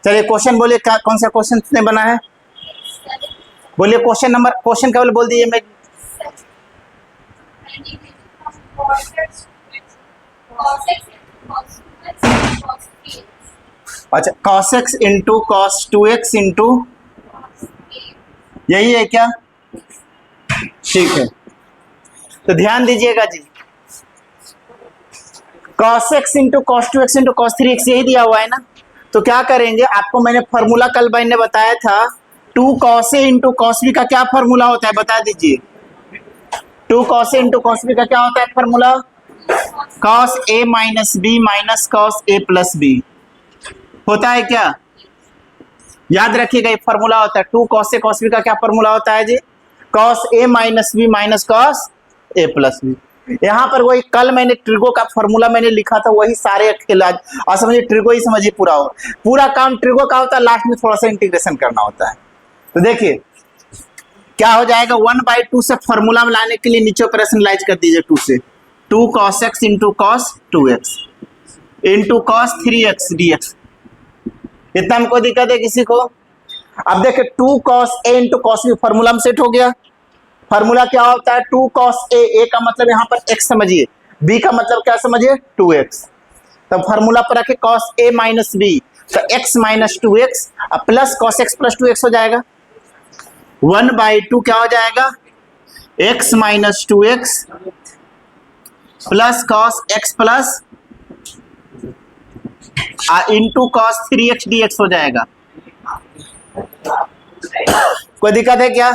चलिए क्वेश्चन बोलिए, क्या कौन सा क्वेश्चन ने बना है? बोलिए क्वेश्चन नंबर, क्वेश्चन केवल बोल दीजिए। मैं अच्छा, cos x into cos 2x into, यही है क्या? ठीक है, तो ध्यान दीजिएगा जी, cos x into cos 2x into cos 3x यही दिया हुआ है ना। तो क्या करेंगे, आपको मैंने फॉर्मूला कल मैंने बताया था, 2 cos a into cos b का क्या फॉर्मूला होता है बता दीजिए। 2 cos a into cos b का क्या होता है formula? cos a minus b minus cos a plus b होता है क्या? याद रखिएगा, ये फॉर्मूला होता है। 2 cos a cos b का क्या फॉर्मूला होता है जी? cos a minus b minus cos a plus b. यहाँ पर वही कल मैंने ट्रिगो का फॉर्मूला मैंने लिखा था, वही सारे खेल आज समझिए, ट्रिगो ही समझिए पूरा हो, पूरा काम ट्रिगो का होता है, लास्ट में थोड़ा सा इंटीग्रेशन करना होता है। तो देखिए क्या हो जाएगा, 1/2 से फॉर्मूला में लाने के लिए नीचे ऑपरेशनलाइज कर दीजिए 2 से, 2 cos x into cos 2x into cos 3x dx। इतना हमको दिक्कत है किसी को? अब देखिए 2 cos a into cos b formula में सेट हो गया। फॉर्मूला क्या होता है? 2 cos a का मतलब यहाँ पर x समझिए, b का मतलब क्या समझिए? 2x। तब फॉर्मूला पर रखे cos a माइनस b, तो x माइनस 2x अब plus cos x plus 2x हो जाएगा। 1/2 क्या हो जाएगा? x minus 2x plus cos x plus into cos 3x dx हो जाएगा। कोई दिक्कत है क्या?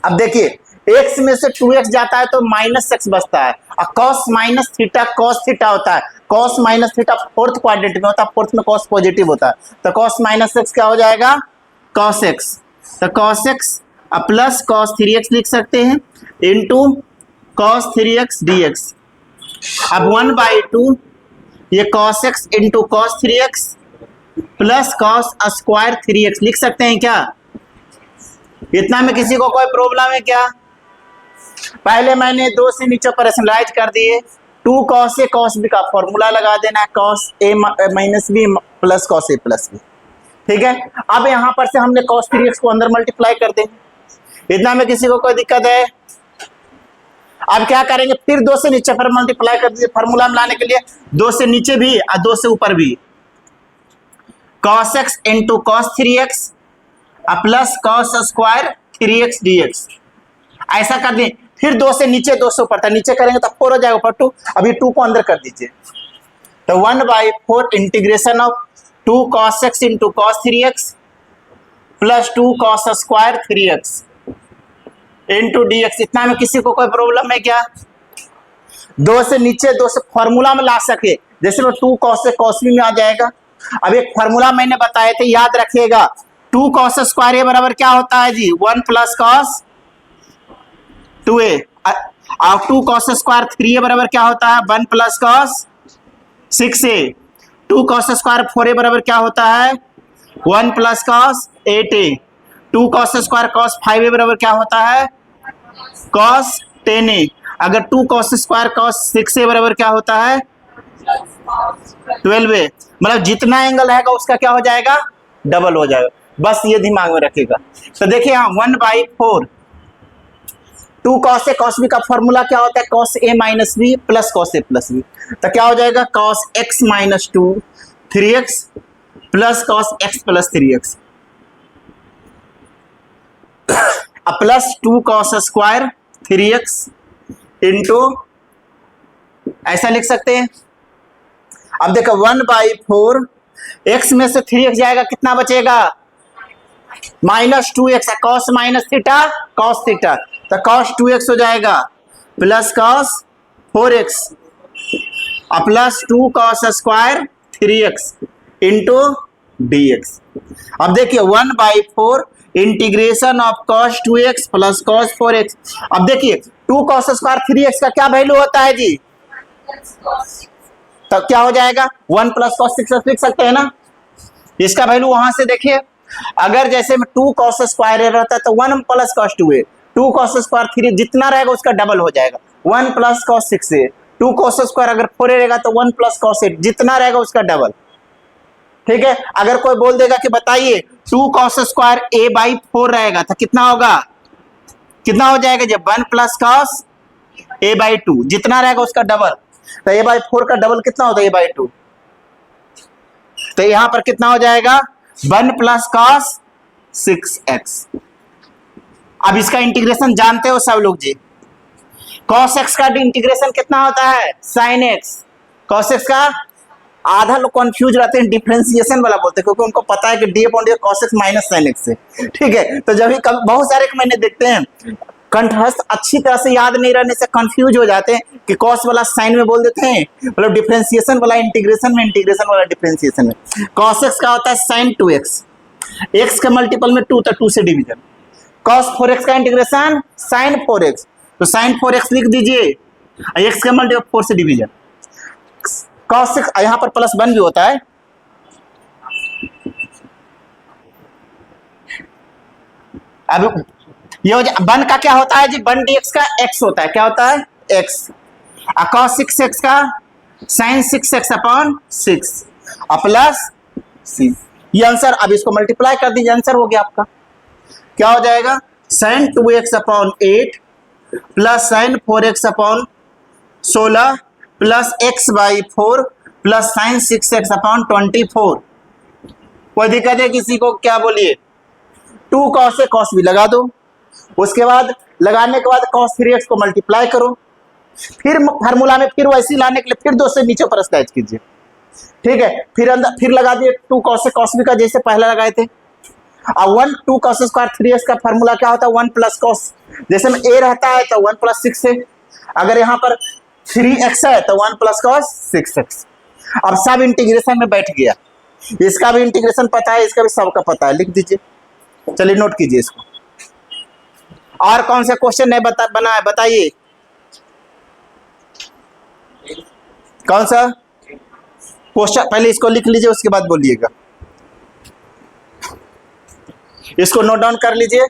अब देखिए x में से 2x जाता है तो माइनस x बचता है, और cos minus theta cos theta होता है, cos minus theta fourth quadrant में होता है, फोर्थ में cos पॉजिटिव होता है, तो cos माइनस x क्या हो जाएगा? cos x। तो cos x plus cos 3x लिख सकते हैं इंटू cos 3x dx। अब 1/2 ये cos x into cos 3x plus cos square 3x लिख सकते हैं क्या? इतना में किसी को कोई प्रॉब्लम है क्या? पहले मैंने 2 से नीचे ऑपरेशनलाइज कर दिए, 2 cos a cos b का फॉर्मूला लगा देना है, cos a minus b plus cos a plus b। ठीक है, अब यहां पर से हमने cos 3x को अंदर मल्टीप्लाई कर देंगे। इतना में किसी को कोई दिक्कत है? अब क्या करेंगे, फिर 2 से नीचे पर मल्टीप्लाई कर दीजिए फॉर्मूला में लाने के लिए, 2 से नीचे भी और 2 से ऊपर भी, cos x into cos 3x plus cos square 3x dx। ऐसा कर दें, फिर 2 से नीचे 2 से ऊपर था, नीचे करेंगे तो 4 हो जाएगा ऊपर 2, अभी 2 को अंदर कर दीजिए, तो 1/4 integration of 2 cos x into cos 3x plus 2 cos square 3x into dx। इतना में किसी को कोई प्रॉब्लम है क्या? 2 से नीचे 2 से फॉर्मूला में ला सके, जैसे वो 2 cos से cos b में आ जाएगा। अब एक फॉर्मूला मैंने बताए थे, याद रखिएगा, 2 cos स्क्वायर a बराबर क्या होता है जी? 1 प्लस cos 2a, और 2 cos स्क्वायर 3a बराबर क्या होता है? 1 plus cos 6a। 2 cos square 4a बराबर क्या होता है? 1 plus cos 8a। 2 cos square cos 5a बराबर क्या होता है? cos 10a। अगर 2 cos स्क्वायर cos 6a बराबर क्या होता है? 12a। मतलब जितना एंगल रहेगा उसका क्या हो जाएगा? डबल हो जाएगा। बस ये दिमाग में रखिएगा। तो देखिए यहाँ 1/4 2 cos a cos b का फॉर्मूला क्या होता है? cos a minus b plus cos a plus b। तो क्या हो जाएगा? cos x minus 2 3x plus cos x plus 3x plus 2 cos square 3x into, ऐसा लिख सकते हैं। अब देखो 1/4 x में से 3x जाएगा, कितना बचेगा? Minus 2x, cos minus theta cos theta, तो cos 2x हो जाएगा plus cos 4x plus 2 cos square 3x into dx। अब देखिए 1/4 integration of cos 2x plus cos 4x। अब देखिए 2 cos स्क्वायर 3x का क्या वैल्यू होता है जी? तो क्या हो जाएगा? 1 प्लस cos 6x लिख सकते हैं ना, इसका वैल्यू वहां से देखिए। अगर जैसे में 2 cos स्क्वायर रहता है तो 1 plus cos 2a, 2 cos square 3 जितना रहेगा उसका डबल हो जाएगा, 1 plus cos 6a। 2 cos square अगर 4a रहेगा तो 1 प्लस cos 8 जितना रहेगा उसका डबल। ठीक है, अगर कोई बोल देगा कि बताइए 2 कॉस स्क्वायर ए बाई 4 रहेगा तो कितना होगा, कितना हो जाएगा जब 1 प्लस कॉस ए बाई 2 जितना रहेगा उसका डबल, तो ए बाई 4 का डबल कितना होता है ए बाई 2, तो यहां पर कितना हो जाएगा 1 प्लस कॉस 6x। अब इसका इंटीग्रेशन जानते हो सब लोग जी, cos x का इंटीग्रेशन कितना होता है sin x, cos x का आधा लोग कंफ्यूज रहते हैं डिफरेंशिएशन वाला बोलते हैं क्योंकि उनको पता है कि D upon D cos x minus sin x है, ठीक है, तो जब भी बहुत सारे मैंने देखते हैं कंठस्थ अच्छी तरह से याद नहीं रहने से कंफ्यूज हो जाते हैं कि cos वाला sin में बोल देते हैं, मतलब डिफरेंशिएशन वाला इंटीग्रेशन में, इंटीग्रेशन वाला डिफरेंशिएशन में। cos x का होता है sin 2x, x के मल्टीपल में 2 तो 2 से डिवीजन, cos 4x का इंटीग्रेशन sin 4x, तो sin 4x लिख दीजिए, x के मल्टीपल 4 से डिवीजन, cos 6 यहां पर प्लस 1 भी होता है, अब ये 1 का क्या होता है जी 1 dx का x होता है, क्या होता है x, cos 6x का sin 6x upon 6 plus c, ये आंसर। अब इसको मल्टीप्लाई कर दीजिए, आंसर हो गया आपका, क्या हो जाएगा sin 2x upon 8 plus sin 4x upon 16 plus x by 4 plus sin 6x upon 24। कोई दिक्कत है किसी को, क्या बोलिए 2 cos से cos भी लगा दो, उसके बाद लगाने के बाद cos 3x को मल्टीप्लाई करो, फिर फार्मूला में फिर वैसे लाने के लिए फिर 2 से नीचे पर स्लाइड कीजिए, ठीक है, फिर अंदर फिर लगा दिए 2 cos से cos भी का जैसे पहले लगाए थे। अब 1 2 cos स्क्वायर 3x का फार्मूला क्या होता है 1 प्लस cos, जैसे में a रहता है तो 1 प्लस 6 है, अगर यहाँ पर 3x है तो 1 प्लस cos 6x। अब सब इंटीग्रेशन में बैठ गया, इसका भी इंटीग्रेशन पता है, इसका भी सबका पता है, लिख दीजिए, चलिए नोट कीजिए इसको। और कौन सा क्वेश्चन है बना है बताइए, कौन सा क्वेश्चन, पहले इसको लिख लीजिए उसके बाद बोलिएगा, इसको नोट डाउन कर लीजिए।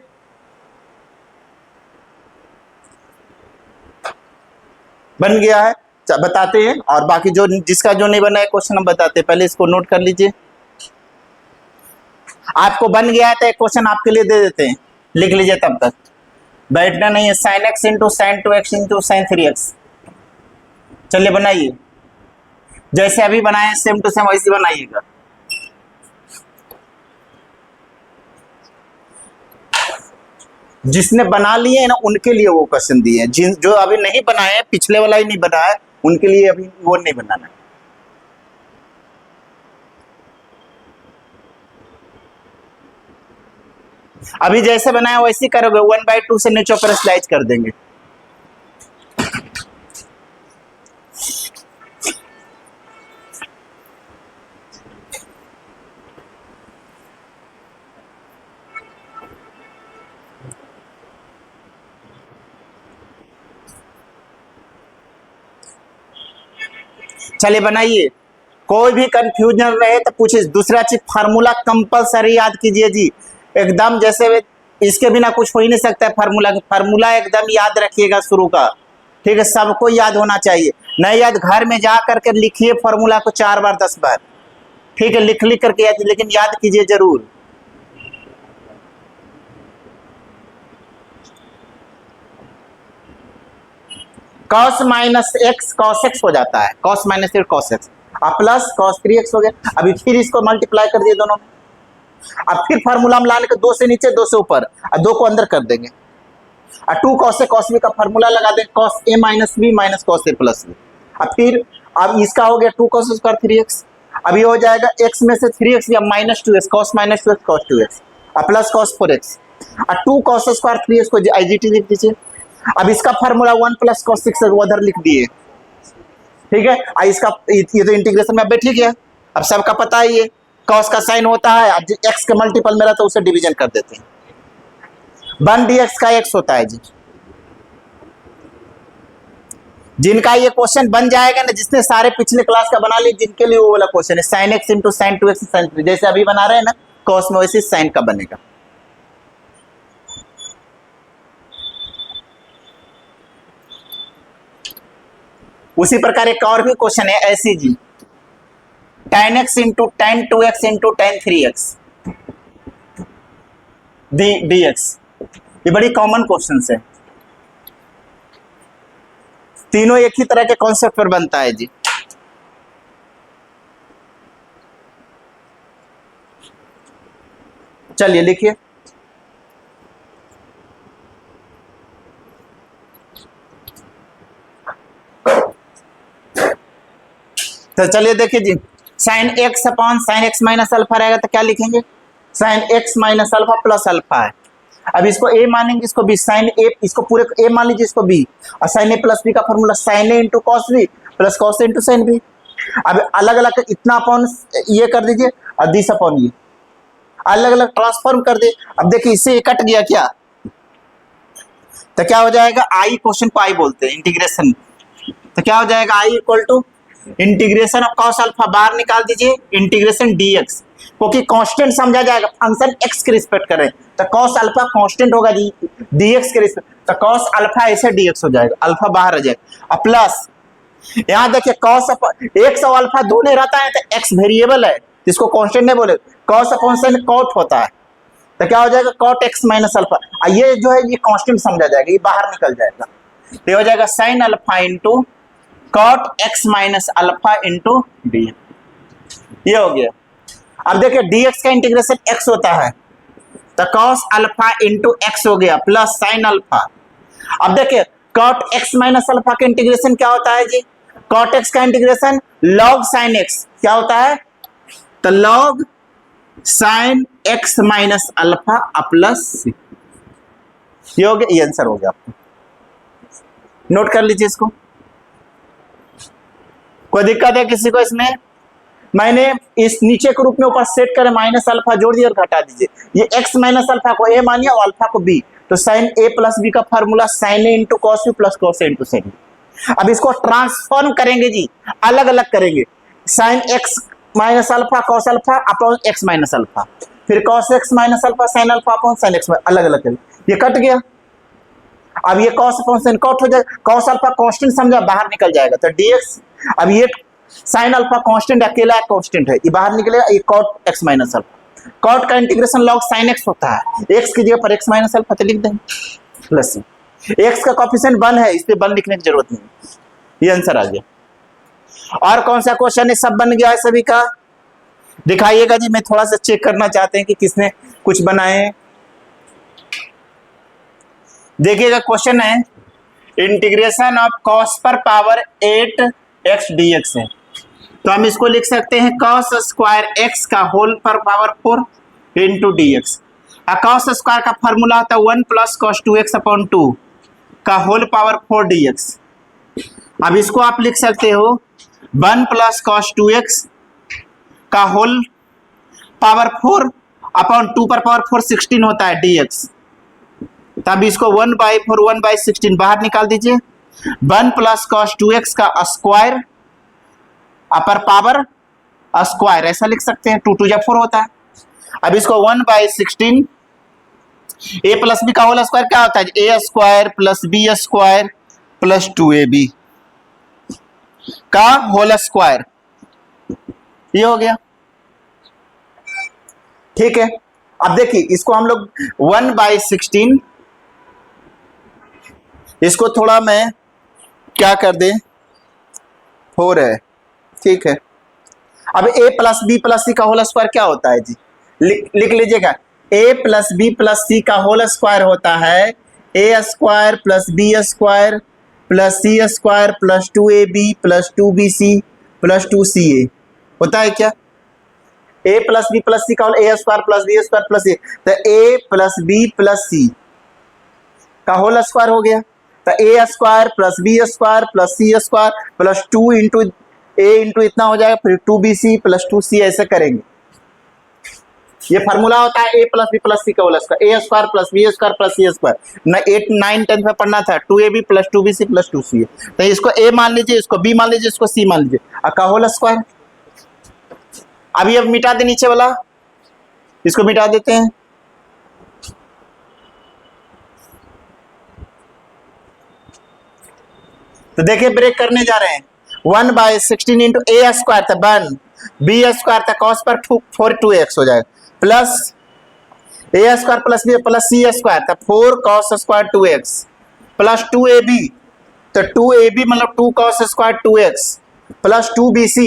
बन गया है बताते हैं, और बाकी जो जिसका जो नहीं बना है क्वेश्चन हम बताते हैं, पहले इसको नोट कर लीजिए। आपको बन गया है तो एक क्वेश्चन आपके लिए दे देते हैं, लिख लीजिए, तब तक बैठना नहीं है। sin x into sin 2x into sin 3x, चलिए बनाइए, जैसे अभी बनाए सेम टू सेम वैसे बनाइएगा। जिसने बना लिए हैं ना उनके लिए वो क्वेश्चन दिए हैं, जिन जो अभी नहीं बनाए, पिछले वाला ही नहीं बना है, उनके लिए अभी वो नहीं बनाना है। अभी जैसे बनाया वैसे करोगे, 1/2 से नीचे पर स्लाइड कर देंगे। चलिए बनाइए, कोई भी कंफ्यूजन रहे तो पूछिए। दूसरा चीज फार्मूला कंपलसरी याद कीजिए जी, एकदम जैसे इसके बिना कुछ हो ही नहीं सकता है। फार्मूला एकदम याद रखिएगा शुरू का, ठीक है, सबको याद होना चाहिए। नहीं याद घर में जा करके लिखिए फार्मूला को 4 बार 10 बार, ठीक है, लिख करके याद, लेकिन याद कीजिए जरूर। cos minus x cos x हो जाता है, cos minus cos x, plus cos 3x हो गया। अभी फिर इसको मल्टीप्लाई कर दिए दोनों में, अब फिर फार्मूला में लाने के 2 से नीचे 2 से ऊपर, 2 को अंदर कर देंगे, 2 cos से cos b का फार्मूला लगा दें, cos a minus b minus cos a plus b. अब इसका हो गया 2 cos स्क्वायर 3x, अब ये हो जाएगा x में से 3x या minus 2x, cos minus 2x cos 2x, plus cos 4x, 2 cos square 3x को IGT लिख दीजिए। अब इसका फार्मूला 1 प्लस cos 6 उधर लिख दिए, ठीक है। इसका ये तो इंटीग्रेशन में बैठ गया, अब सबका पता है ये cos का साइन होता है, अब x के मल्टीपल में रहता है उसे डिवीजन कर देते हैं, 1 dx का x होता है जी। जिनका ये क्वेश्चन बन जाएगा ना, जिसने सारे पिछले क्लास का बना लिए, जिनके लिए वो वाला क्वेश्चन है sin x into sin 2x sin 3, जैसे अभी बना रहे हैं ना cos में, वैसे sin का बनेगा। उसी प्रकार एक और भी क्वेश्चन है ऐसी जी, tan x into tan 2x into tan 3x dx। ये बड़ी कॉमन क्वेश्चन है, तीनों एक ही तरह के कॉन्सेप्ट पर बनता है जी। चलिए लिखिए, तो चलिए देखिए जी, sine x upon sine x minus alpha रहेगा तो क्या लिखेंगे, sine x minus alpha plus alpha है। अब इसको ए मानेंगे, इसको बी, साइन ए, इसको पूरे ए मान लीजिए, इसको बी, और साइन ए प्लस बी का formula sine A into cos B plus cos A into sine B. अब अलग अलग इतना अपॉन ये कर दीजिए और दिस अपॉन ये, अलग अलग ट्रांसफॉर्म कर दे। अब देखिए इससे कट गया क्या, तो क्या हो जाएगा, आई, क्वेश्चन को आई बोलते हैं इंटीग्रेशन, तो क्या हो जाएगा, I equal to integration of cos alpha, बाहर निकाल दीजिए इंटीग्रेशन डीएक्स, क्योंकि कांस्टेंट समझा जाएगा, फंक्शन एक्स के रिस्पेक्ट करें तो कॉस अल्फा कांस्टेंट होगा जी डीएक्स के रिस्पेक्ट, तो कॉस अल्फा ऐसे डीएक्स हो जाएगा, अल्फा बाहर आ जाएगा। और प्लस यहाँ देखिए कॉस एक्स और अल्फा दोनों रहता है तो एक्स वेरिएबल है, इसको कांस्टेंट नहीं बोले, कॉस अपॉन साइन कॉट होता है, तो क्या हो जाएगा कॉट एक्स माइनस अल्फा, ये जो है ये कांस्टेंट समझा जाएगा, ये बाहर निकल जाएगा, तो हो जाएगा sine alpha into cot x minus alpha into d, ये हो गया। अब देखिए dx का इंटीग्रेशन x होता है तो cos अल्फा इंटू एक्स हो गया प्लस साइन अल्फा। अब देखिए cot x माइनस अल्फा का इंटीग्रेशन क्या होता है जी, cot x का इंटीग्रेशन log sin x क्या होता है, तो log sin x minus alpha plus, ये हो गया, ये आंसर हो गया आपको, नोट कर लीजिए इसको। कोई दिक्कत है किसी को इसमें, मैंने इस नीचे के रूप में ऊपर सेट करें, माइनस अल्फा जोड़ दिए और घटा दीजिए, ये x माइनस अल्फा को a मानिए और अल्फा को b, तो साइन a प्लस b का formula sine a into cos b plus cos a into sine b। अब इसको ट्रांसफॉर्म करेंगे जी, अलग अलग करेंगे, sine x minus alpha cos alpha upon x minus alpha, फिर cos x minus alpha sine alpha upon sine x, अलग अलग करेंगे, ये कट गया। अब ये कॉस अपॉन साइन कॉट हो जाएगा, कॉस अल्फा कांस्टेंट समझा बाहर निकल जाएगा, तो dx, अब ये साइन अल्फा कांस्टेंट अकेला कांस्टेंट है, ये बाहर निकलेगा, ये cot x minus alpha, cot का इंटीग्रेशन लॉग साइन एक्स होता है, एक्स की जगह पर एक्स माइनस अल्फा तो लिख देंगे प्लस, एक्स का कोएफिशिएंट 1 है, इस पे 1 लिखने की जरूरत नहीं, ये आंसर आ गया। और कौन सा क्वेश्चन है, सब बन गया है सभी का, दिखाइएगा जी, मैं थोड़ा सा चेक करना चाहते हैं कि किसने कुछ बनाए हैं। देखिएगा क्वेश्चन है इंटीग्रेशन ऑफ कॉस पर पावर 8x dx है, तो हम इसको लिख सकते हैं कॉस स्क्वायर x का होल पर power 4 into D x. Cos square का फॉर्मूला होता है 1 प्लस कॉस 2x अपॉन 2 का होल पावर 4 dx। अब इसको आप लिख सकते हो 1 प्लस कॉस 2x का होल पावर 4 अपॉन 2 पर पावर 4 16 होता है dx, तब इसको 1/4 1/16 बाहर निकाल दीजिए, 1 प्लस कॉस 2x का स्क्वायर अपर पावर स्क्वायर, ऐसा लिख सकते हैं, 2 2 जा 4 होता है। अब इसको 1/16 a प्लस बी का होल स्क्वायर क्या होता है, a square plus B square plus 2ab का होल स्क्वायर, ये हो गया, ठीक है। अब देखिए इसको हम लोग 1/16, इसको थोड़ा मैं क्या कर दे, 4 है, ठीक है। अब a प्लस बी प्लस सी का होल स्क्वायर क्या होता है जी, लिख लीजिएगा, a प्लस बी प्लस सी का होल स्क्वायर होता है a square plus B square plus C square plus 2ab plus 2bc plus 2ca, होता है क्या, a प्लस बी प्लस सी का whole a square plus B square plus c, तो a plus B plus सी का whole square हो गया, तो a square plus B square plus C square plus 2 into a into इतना हो जाएगा, फिर 2bc प्लस 2c, ऐसे करेंगे। ये फार्मूला होता है a प्लस बी प्लस सी का whole square, a square plus B square plus C square, ना 8 9 10 में पढ़ना था, 2ab plus 2bc plus 2ca, तो इसको a मान लीजिए, इसको b मान लीजिए, इसको c मान लीजिए, का होल स्क्वायर। अभी अब मिटा दे नीचे वाला, इसको मिटा देते हैं, तो देखिए ब्रेक करने जा रहे हैं, 1/16 इंटू a स्क्वायर था 1 बी स्क्वायर था कॉस पर 4 2x हो जाएगा, प्लस ए स्क्वायर प्लस बी प्लस सी स्क्वायर था 4 cos square 2x plus 2ab, तो 2ab मतलब 2 cos square 2x plus 2bc,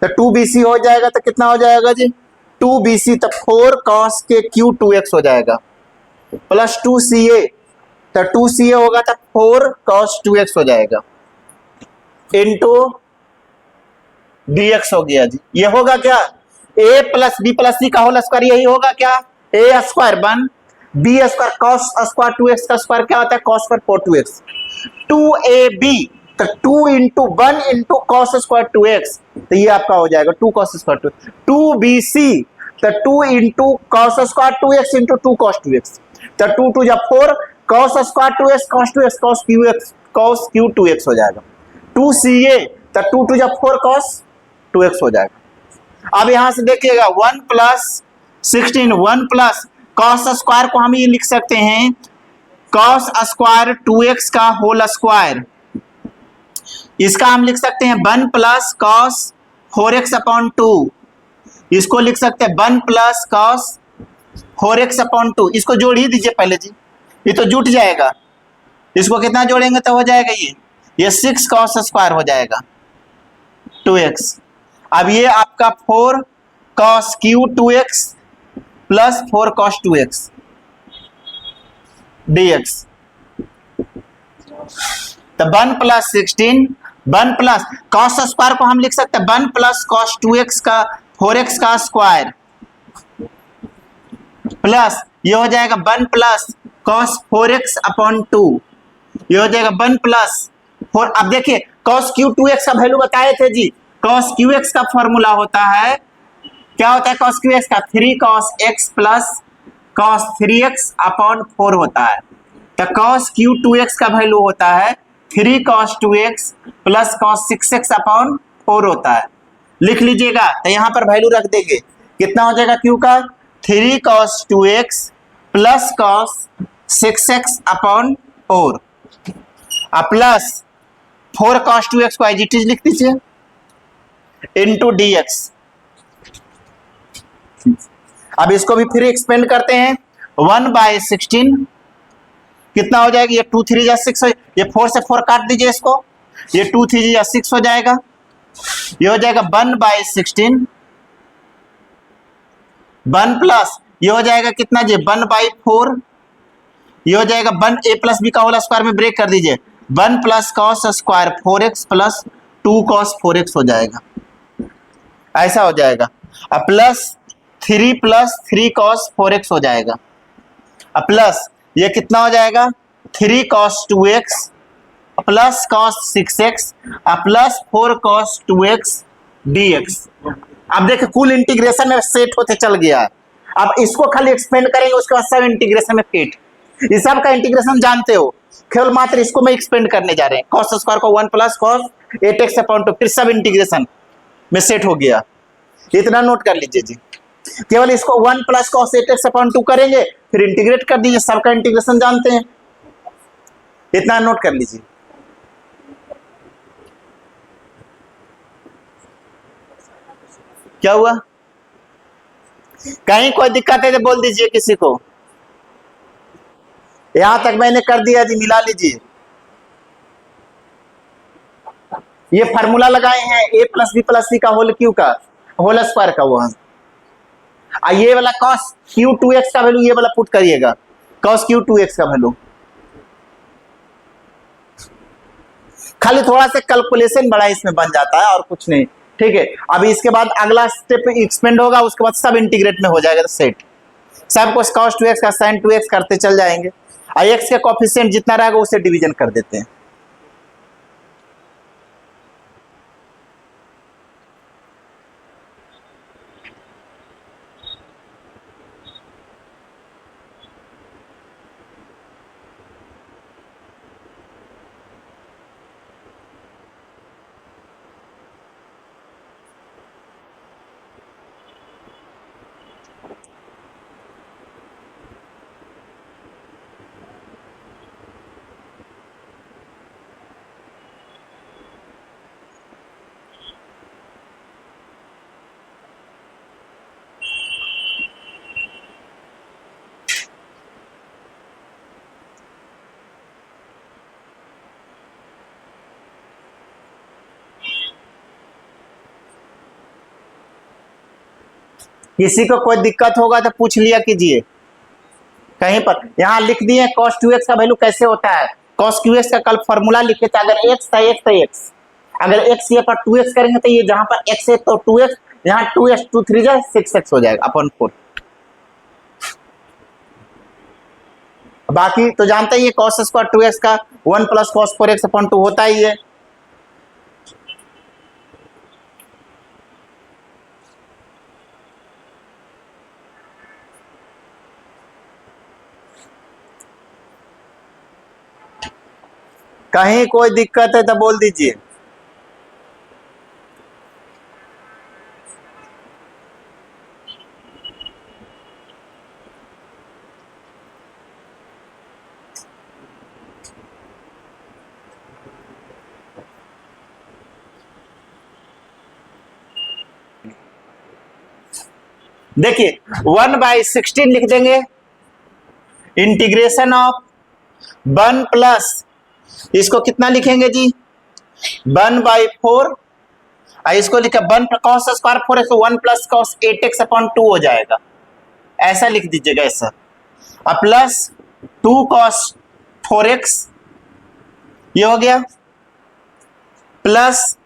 तो 2bc हो जाएगा तो कितना हो जाएगा जी 2bc, तो 4 कॉस के क्यू 2x हो जाएगा प्लस 2ca, तो 2ca होगा तो 4 कॉस 2x हो जाएगा इंटू dx हो गया जी। ये होगा क्या a प्लस बी प्लस सी का होल स्क्वायर, यही होगा क्या a square 1 b square cos square 2x का स्क्वायर क्या होता है कॉस स्क्वायर 4 2x 2ab, तो 2 into 1 into cos square 2x, तो ये आपका हो जाएगा 2 कॉस स्क्वायर 2bc, तो 2 into cos square 2x into 2 cos 2x, तो 2 2 जा 4 cos square 2x cos Q 2x हो जाएगा 2ca, तो 2 2 जा 4 कॉस 2x हो जाएगा। अब यहां से देखिएगा 1 प्लस 16 1 प्लस कॉस स्क्वायर को हम ये लिख सकते हैं कॉस स्क्वायर 2x का होल स्क्वायर, इसका हम लिख सकते हैं 1 प्लस कॉस 4x अपॉन 2, इसको लिख सकते हैं 1 प्लस कॉस 4x अपॉन 2, इसको जोड़ ही दीजिए पहले जी, ये तो जुट जाएगा, इसको कितना जोड़ेंगे तो हो जाएगा ये 6 कॉस स्क्वायर हो जाएगा 2x। अब ये आपका 4 cos Q 2x plus 4 cos 2x dx, तो 1 प्लस 16 1 प्लस कॉस स्क्वायर को हम लिख सकते हैं 1 प्लस कॉस 2x का 4x का स्क्वायर प्लस ये हो जाएगा 1 प्लस कॉस 4x अपॉन 2, ये हो जाएगा 1 प्लस 4। अब देखिए कॉस क्यू 2x का वैल्यू बताए थे जी, कॉस क्यू एक्स का फॉर्मूला होता है क्या होता है कॉस क्यू एक्स का 3 cos x plus cos 3x upon 4 होता है, तो कॉस क्यू 2x का वैल्यू होता है 3 cos 2x plus cos 6x upon 4 होता है, लिख लीजिएगा, तो यहां पर वैल्यू रख देंगे कितना हो जाएगा क्यू का 3 cos 2x plus cos 6x upon 4 plus 4 cos 2x को एज इट इज लिख दीजिए इंटू dx। अब इसको भी फिर एक्सपेंड करते हैं 1/16 कितना हो जाएगा, ये 2 3 जा 6 ये 4 से 4 काट दीजिए इसको, ये 2 3 जा 6 हो जाएगा, ये हो जाएगा 1/16 1 प्लस ये हो जाएगा कितना जी 1/4, ये हो जाएगा 1 a प्लस बी का होल स्क्वायर में ब्रेक कर दीजिए 1 plus cos square 4x plus 2 cos 4x हो जाएगा, ऐसा हो जाएगा। अब प्लस 3 कॉस 4x हो जाएगा, अब प्लस ये कितना हो जाएगा 3 cos 2x plus cos 6x plus 4 cos 2x dx। अब देखिए कुल इंटीग्रेशन में सेट होते चल गया है, अब इसको खाली एक्सपेंड करेंगे उसके बाद सब इंटीग्रेशन में फिट, इस सब का इंटीग्रेशन जानते हो, केवल मात्र इसको मैं एक्सपेंड करने जा रहे हैं कॉस स्क्वायर को 1 प्लस कॉस 8x अपॉन 2 फिर सब इंटीग्रेशन में सेट हो गया, इतना नोट कर लीजिए जी, केवल इसको 1 प्लस कॉस 8x अपॉन 2 करेंगे फिर इंटीग्रेट कर दीजिए, सबका इंटीग्रेशन जानते हैं, इतना नोट कर लीजिए। क्या हुआ कहीं कोई दिक्कत है तो बोल दीजिए किसी को, यहां तक मैंने कर दिया जी, मिला लीजिए, ये फार्मूला लगाए हैं a प्लस बी प्लस सी का होल क्यू का होल स्क्वायर का, वो ये वाला cos क्यू 2x का वैल्यू ये वाला पुट करिएगा cos क्यू 2x का वैल्यू, खाली थोड़ा सा कैलकुलेशन बड़ा इसमें बन जाता है और कुछ नहीं, ठीक है। अभी इसके बाद अगला स्टेप एक्सपेंड होगा, उसके बाद सब इंटीग्रेट में हो जाएगा, तो सेट सब कुछ cos 2x का sin 2x करते चल जाएंगे, x के कोफिशिएंट जितना रहेगा उसे डिवीजन कर देते हैं। किसी को कोई दिक्कत होगा तो पूछ लिया कीजिए कहीं पर। यहाँ लिख दिए cos 2x का वैल्यू कैसे होता है। cos 2x का कल फॉर्मूला लिखे थे, अगर x था x तो x, अगर x ये पर 2x करेंगे तो ये जहां पर x है तो 2x, यहाँ 2x 2 3 जा 6x हो जाएगा अपन 4। बाकी तो जानते ही cos स्क्वायर 2x का 1 प्लस cos 4x अपॉन 2 होता ही है। कहीं कोई दिक्कत है तो बोल दीजिए। देखिए 1/16 लिख देंगे, इंटीग्रेशन ऑफ 1 प्लस, इसको कितना लिखेंगे जी 1/4, इसको लिखा 1 cos square 4x 1 plus cos 8x upon 2 हो जाएगा, ऐसा लिख दीजिएगा ऐसा। अब प्लस 2 cos 4x ये हो गया, plus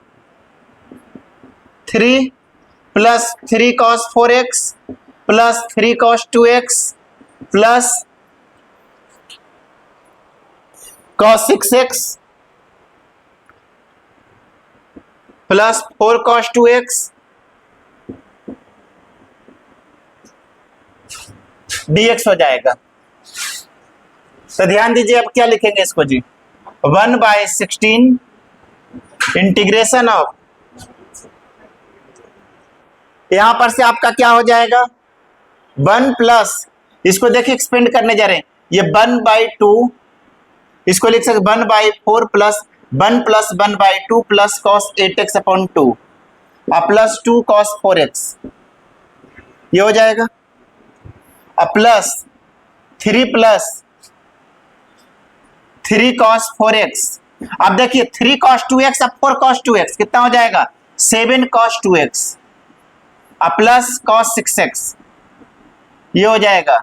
3 plus 3 cos 4x plus 3 cos 2x plus cos 6x plus 4 cos 2x dx हो जाएगा। तो ध्यान दीजिए अब क्या लिखेंगे इसको जी 1/16 इंटीग्रेशन ऑफ, यहां पर से आपका क्या हो जाएगा 1 प्लस, इसको देखिए एक्सपेंड करने जा रहे हैं, ये 1/2, इसको लिख सकते 1/4 plus 1 plus 1/2 plus cos 8x upon 2 plus 2 cos 4x ये हो जाएगा। अब प्लस 3 प्लस 3 cos 4x, अब देखिए 3 cos 2x अब 4 cos 2x कितना हो जाएगा 7 cos 2x plus cos 6x ये हो जाएगा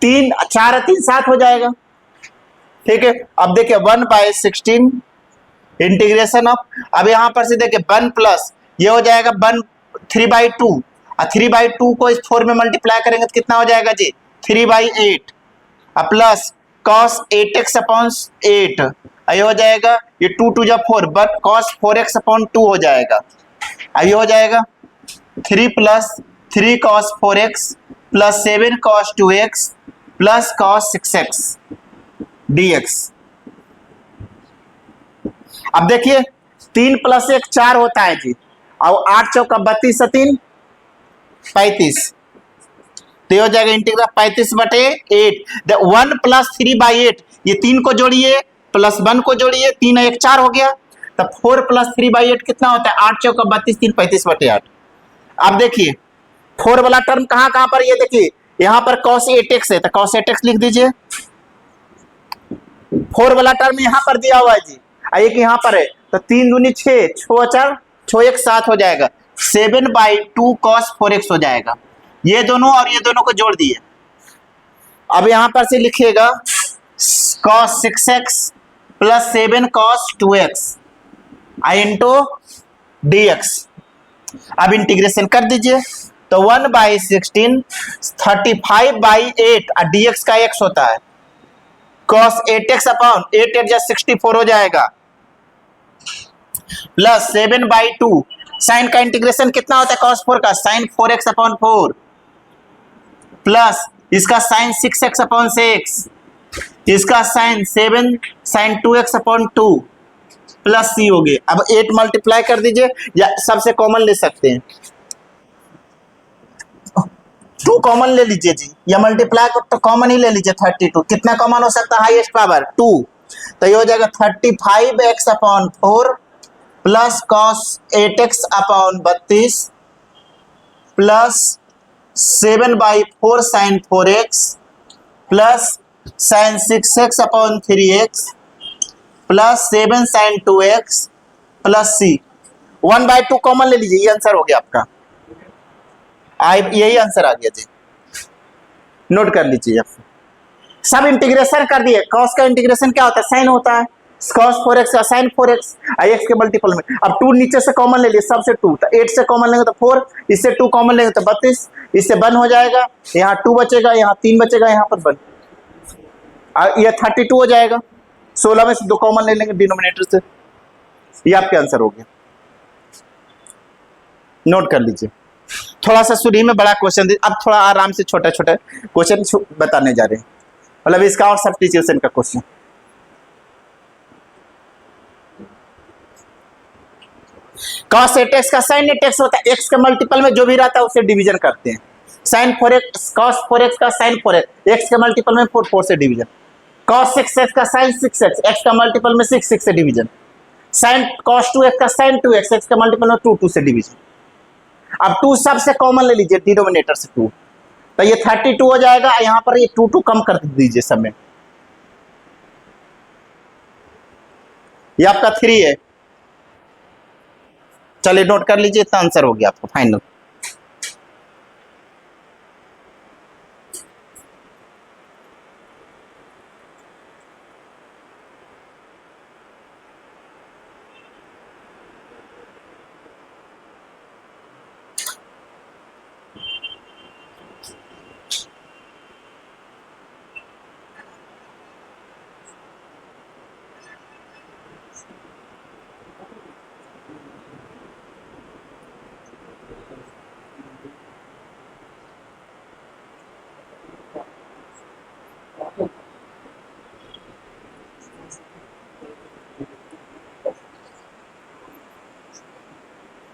3 4 3 7 हो जाएगा। ठीक है, अब देखिए 1/16 इंटीग्रेशन ऑफ, अब यहां पर से देखिए 1 प्लस ये हो जाएगा 1 3/2 और 3/2 को इस 4 में मल्टीप्लाई करेंगे तो कितना हो जाएगा जी 3/8 प्लस cos 8x अपॉन 8 ये हो जाएगा, ये 2 2 जा 4 बट cos 4x अपॉन 2 हो जाएगा, ये हो जाएगा 3 plus 3 cos 4x plus 7 cos 2x plus cos 6x dx। अब देखिए 3 प्लस 1 4 होता है जी, और 8 चौका 32 से 3 35, तो हो जाएगा इंटीग्रल 35/8 1 प्लस 3/8, ये 3 को जोड़िए प्लस 1 को जोड़िए 3 1 4 हो गया, तब 4 प्लस 3/8 कितना होता है 8 चौका 32 3 35/8। अब देखिए 4 वाला टर्म कहां कहां पर, ये देखिए यहां पर cos 8x है तो cos 8x लिख दीजिए, 4 वाला टर्म यहां पर दिया हुआ है जी, एक यहां पर है तो 3 दूनी 6 6 4 6 1 7 हो जाएगा, 7/2 cos 4x हो जाएगा, ये दोनों और ये दोनों को जोड़ दिए। अब यहां पर से लिखिएगा cos 6x plus 7 cos 2x into dx। अब इंटीग्रेशन कर दीजिए तो 1/16 35/8 dx का x होता है, cos 8x अपॉन 8 8 64 हो जाएगा, प्लस 7/2 साइन का इंटीग्रेशन कितना होता है cos 4 का sin 4x अपॉन 4 प्लस इसका sin 6x अपॉन 6, इसका sin 7 sin 2x upon 2 plus c हो गए। अब 8 मल्टीप्लाई कर दीजिए या सबसे कॉमन ले सकते हैं 2 कॉमन ले लीजिए जी, या मल्टीप्लाई तो कॉमन ही ले लीजिए 32, कितना कॉमन हो सकता है हाईएस्ट पावर 2, तो ये हो जाएगा 35x upon 4 plus cos 8x upon 32 plus 7/4 sin 4x plus sin 6x upon 3x plus 7 sin 2x plus c, 1/2 common ले लीजिए, ये आंसर हो गया आपका। यही आंसर आ गया जी, नोट कर लीजिए आप। सब इंटीग्रेशन कर दिए। कॉस का इंटीग्रेशन क्या होता है, साइन होता है, cos 4x का साइन 4x x के मल्टीपल में। अब 2 नीचे से कॉमन ले लिए, सबसे 2, तो 8 से कॉमन लेंगे तो 4, इससे 2 कॉमन लेंगे तो 32, इससे 1 हो जाएगा, यहाँ 2 बचेगा, यहाँ 3 बचेगा, यहाँ पर 1, ये 32 हो जाएगा। 16 में से 2 कॉमन ले लेंगे डिनोमिनेटर से, ये आपके आंसर हो गया, नोट कर लीजिए। थोड़ा सा शुरू में बड़ा क्वेश्चन दे, अब थोड़ा आराम से छोटे छोटे क्वेश्चन बताने जा रहे हैं, मतलब इसका और सब्स्टिट्यूशन का क्वेश्चन। cos 8x का sin 8x होता है, x के मल्टीपल में जो भी रहता है उसे डिवीजन करते हैं। sin 4x cos 4x का sin 4x, x के मल्टीपल में 4 4 से डिवीजन। cos 6x का sin 6x, x का मल्टीपल में 6 6 से डिवीजन। sin cos 2x का sin 2x, x के मल्टीपल में 2 2 से डिवीजन। अब 2 सबसे कॉमन ले लीजिए, डिनोमिनेटर से 2, तो ये 32 हो जाएगा, यहाँ पर ये 2 2 कम कर दीजिए सब में, ये आपका 3 है। चलिए नोट कर लीजिए, इतना आंसर हो गया आपका फाइनल।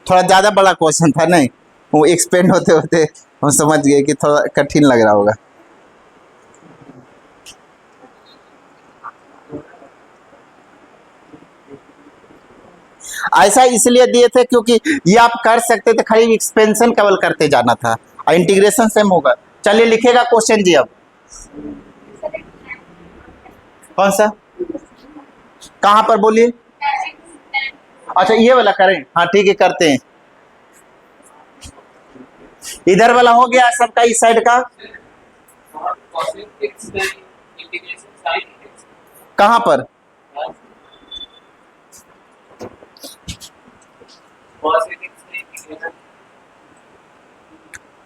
थोड़ा ज्यादा बड़ा क्वेश्चन था, नहीं वो एक्सपेंड होते होते हम समझ गए कि थोड़ा कठिन लग रहा होगा। ऐसा इसलिए दिए थे क्योंकि ये आप कर सकते थे, खाली एक्सपेंशन केवल करते जाना था और इंटीग्रेशन सेम होगा। चलिए लिखेगा क्वेश्चन जी, अब कौन सा, कहां पर बोलिए। अच्छा ये वाला करें, हाँ ठीक है करते हैं। इधर वाला हो गया सबका, इस साइड का कहां पर,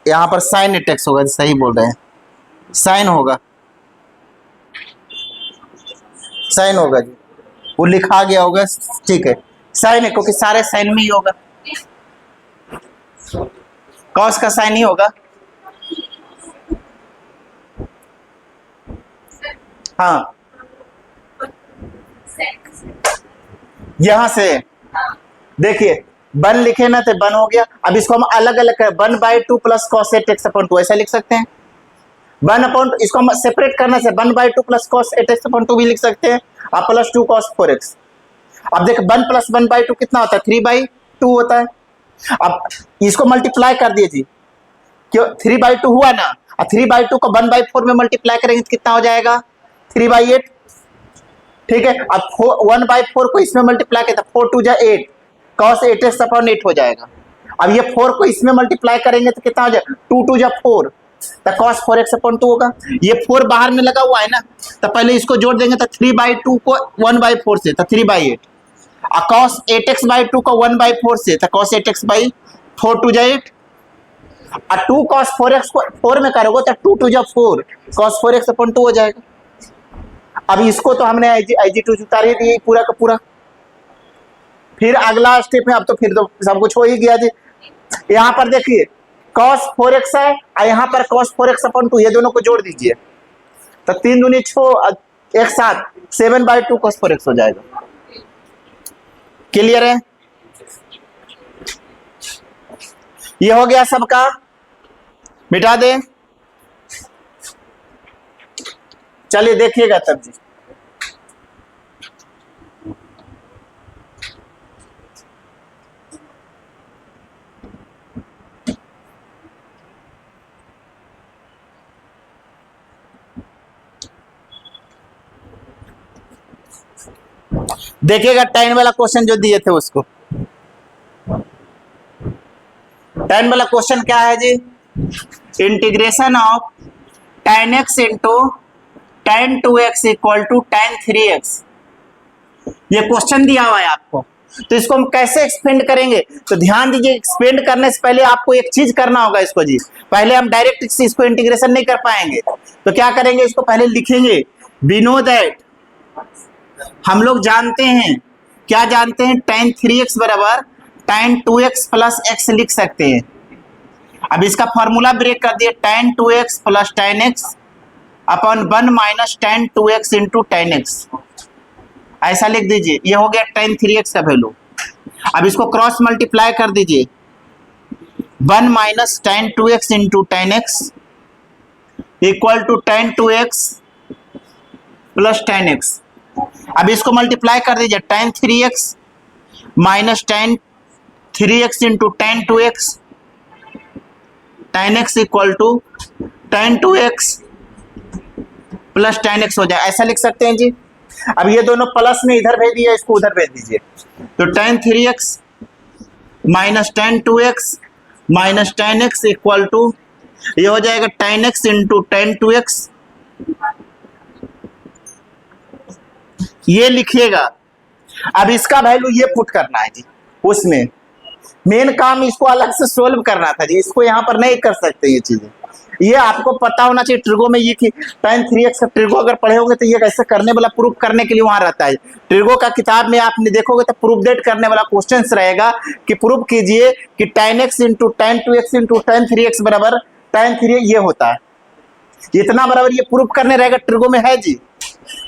यहाँ पर साइन एटेक्स होगा, सही बोल रहे हैं, साइन होगा, साइन होगा जी, वो लिखा गया होगा, ठीक है साइन है, क्योंकि सारे साइन में ही होगा, कॉस का साइन ही होगा। हाँ यहां से देखिए 1 लिखे ना, तो 1 हो गया। अब इसको हम अलग अलग करें, 1/2 प्लस cos 8x अपॉन 2 ऐसा लिख सकते हैं। 1 अपॉन, इसको हम सेपरेट करना से 1/2 प्लस cos 8x अपॉन 2 भी लिख सकते हैं, और प्लस 2 cos 4x। अब देख 1 प्लस 1/2 कितना होता है, 3/2 होता है। अब इसको मल्टीप्लाई कर दिए जी, क्यों 3/2 हुआ ना, और 3/2 को 1/4 में मल्टीप्लाई करेंगे तो कितना हो जाएगा, 3/8, ठीक है। अब 1/4 को इसमें मल्टीप्लाई किया, 4 2 जा 8, cos 8x अपॉन 8 हो जाएगा। अब ये 4 को इसमें मल्टीप्लाई करेंगे तो कितना हो जाएगा, 2 2 जा 4, तो cos 4x अपॉन 2 होगा। ये 4 बाहर में लगा हुआ है ना, तो पहले इसको जोड़ देंगे, तो 3/2 को 1/4 से, तो 3/8, और cos 8x/2 को 1/4 से, तो cos 8x/4 2 जा 8, और 2 cos 4x को 4 में करोगे तो 2 2 जा 4, cos 4x अपॉन 2 हो जाएगा। अब इसको तो हमने IG2 उतार ही दिए पूरा का पूरा। फिर अगला स्टेप है, अब तो फिर तो सब कुछ हो ही गया जी। यहाँ पर देखिए cos 4x है, और यहाँ पर cos 4x अपॉन 2, ये दोनों को जोड़ दीजिए, तो 3 दूनी 6, एक साथ 7/2 cos 4x हो जाएगा। क्लियर है, ये हो गया सबका, मिटा दे। चलिए देखिएगा तब जी, देखिएगा 10 वाला क्वेश्चन जो दिए थे उसको। 10 वाला क्वेश्चन क्या है जी, integration of tan x into tan 2x equal to tan 3x। ये क्वेश्चन दिया हुआ है आपको, तो इसको हम कैसे एक्सपेंड करेंगे? तो ध्यान दीजिए, एक्सपेंड करने से पहले आपको एक चीज करना होगा इसको जी। पहले हम डायरेक्ट इसको इंटीग्रेशन नहीं कर पाएंगे, तो क्या करेंगे, इसको पहले लिखेंगे। वी नो दैट, हम लोग जानते हैं, क्या जानते हैं, tan 3x बराबर tan 2x प्लस x लिख सकते हैं। अब इसका फॉर्मूला ब्रेक कर दिए, tan 2x plus tan x upon 1 माइनस tan 2x into tan x, ऐसा लिख दीजिए। ये हो गया tan 3x का वैल्यू। अब इसको क्रॉस मल्टीप्लाई कर दीजिए, 1 माइनस tan 2x into tan x equal to tan 2x plus tan x। अब इसको मल्टीप्लाई कर दीजिए, tan 3x minus tan 3x into tan 2x, tan x equal to tan 2x plus tan x हो जाए, ऐसा लिख सकते हैं जी। अब ये दोनों प्लस में इधर भेज दिया, इसको उधर भेज दीजिए, तो tan 3x minus tan 2x minus tan x equal to, ये हो जाएगा tan x into tan 2x। ये लिखिएगा। अब इसका वैल्यू ये पुट करना है जी, उसमें मेन काम इसको अलग से सोल्व करना था जी, इसको यहाँ पर नहीं कर सकते ये चीजें। ये आपको पता होना चाहिए ट्रिगो में, ये कि tan 3x का ट्रिगो अगर पढ़े होंगे तो ये कैसे करने वाला प्रूफ करने के लिए वहां रहता है। ट्रिगो का किताब में आपने देखोगे तो प्रूफ डेट करने वाला क्वेश्चन रहेगा कि प्रूफ कीजिए कि tan x into tan 2x into tan 3x बराबर tan 3 ये होता है, इतना बराबर ये प्रूफ करने रहेगा, ट्रिगो में है जी।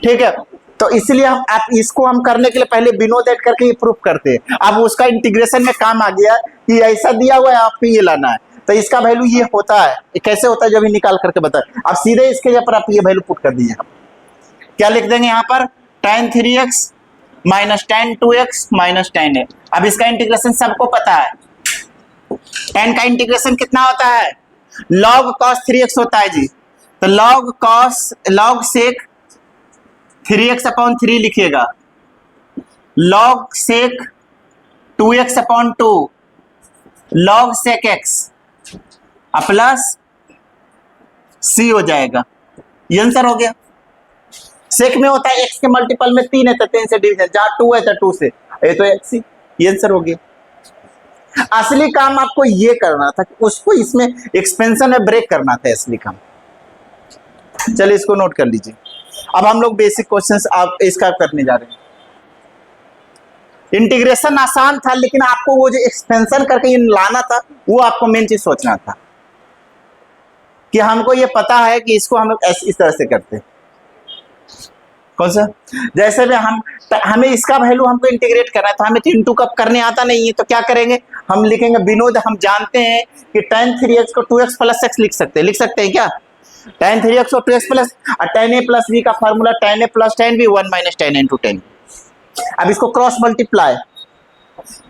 ठीक है, तो इसलिए हम आप इसको हम करने के लिए पहले बिनो दैट करके ये प्रूफ करते हैं। अब उसका इंटीग्रेशन में काम आ गया कि ऐसा दिया हुआ है, आपको ये लाना है, तो इसका वैल्यू ये होता है। ये कैसे होता है जो भी निकाल करके बताए। अब सीधे इसके जगह पर आप ये वैल्यू पुट कर दीजिए। क्या लिख देंगे यहाँ पर, tan 3x minus tan 2x minus tan x। अब इसका इंटीग्रेशन सबको पता है, tan का इंटीग्रेशन कितना होता है, log cos 3x होता है जी। तो log sec 3x अपॉन 3 लिखिएगा, log sec 2x upon 2 log sec x plus c हो जाएगा। ये आंसर हो गया। सेक में होता है x के मल्टीपल में 3 है तो 3 से डिवीजन, जहां 2 है तो 2 से, ये तो x ही, ये आंसर हो गया। असली काम आपको ये करना था, उसको इसमें एक्सपेंशन में ब्रेक करना था असली काम। चलिए इसको नोट कर लीजिए। अब हम लोग बेसिक क्वेश्चंस आप इसका करने जा रहे हैं। इंटीग्रेशन आसान था, लेकिन आपको वो जो एक्सपेंशन करके ये लाना था, वो आपको मेन चीज सोचना था कि हमको ये पता है कि इसको हम इस तरह से करते हैं। कौन सा, जैसे भी हमें इसका वैल्यू हमको इंटीग्रेट करना है, तो हमें तो इंटू कब करने आता नहीं है, तो क्या करेंगे, हम लिखेंगे विनोद, हम जानते हैं कि tan 3x को 2x प्लस x लिख सकते हैं क्या, tan 3x को 2x प्लस, और tan a प्लस b का formula tan a plus tan b 1 माइनस tan इंटू tan। अब इसको क्रॉस मल्टीप्लाई,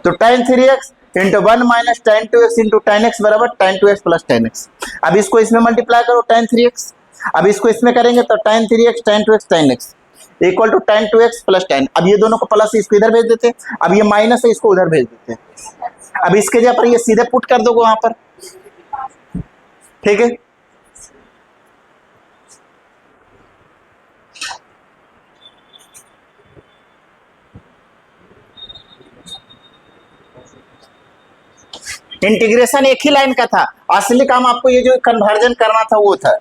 तो tan 3x इंटू 1 माइनस tan 2x into tan x बराबर tan 2x plus tan x। अब इसको इसमें मल्टीप्लाई करो tan 3x, अब इसको इसमें करेंगे तो tan 3x tan 2x tan x equal to tan 2x plus tan। अब ये दोनों को प्लस, इसको इधर भेज देते हैं, अब ये माइनस है, इसको उधर भेज देते हैं। अब इसके जगह पर ये सीधे पुट कर दोगे वहां पर, ठीक है। इंटीग्रेशन एक ही लाइन का था, असली काम आपको ये जो कन्वर्जन करना था वो था।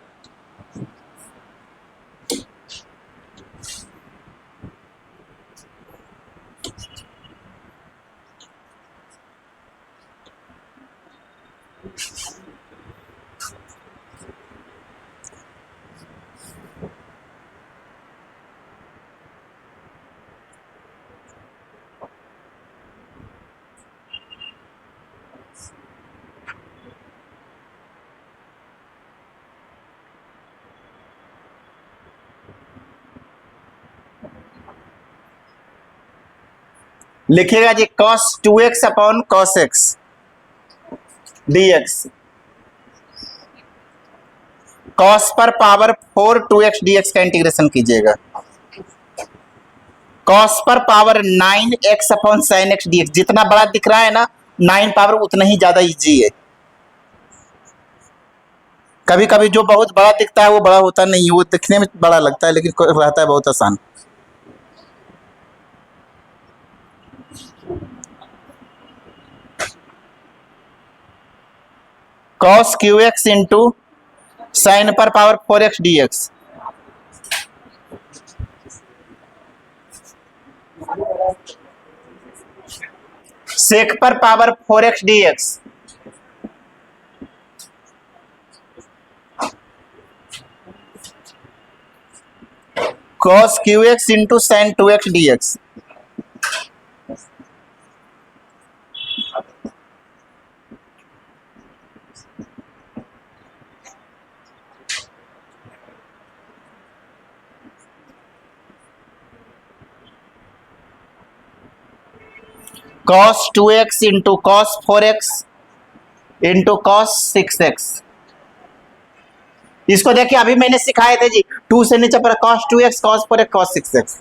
लिखिएगा जी cos 2x upon cos x dx, cos पर पावर 4 2x dx का इंटीग्रेशन कीजिएगा, cos पर power 9x upon sin x dx। जितना बड़ा दिख रहा है ना 9 पावर, उतना ही ज्यादा इजी है। कभी कभी जो बहुत बड़ा दिखता है वो बड़ा होता नहीं है, वो दिखने में बड़ा लगता है लेकिन रहता है बहुत आसान। cos QX इंटू साइन पर पावर 4x dx। सेक पर power 4x dx। cos QX into sine 2x dx। cos 2x into cos 4x into cos 6x। इसको देखिए अभी मैंने सिखाए थे जी, 2 से नीचे पर cos 2x cos 4x cos 6x।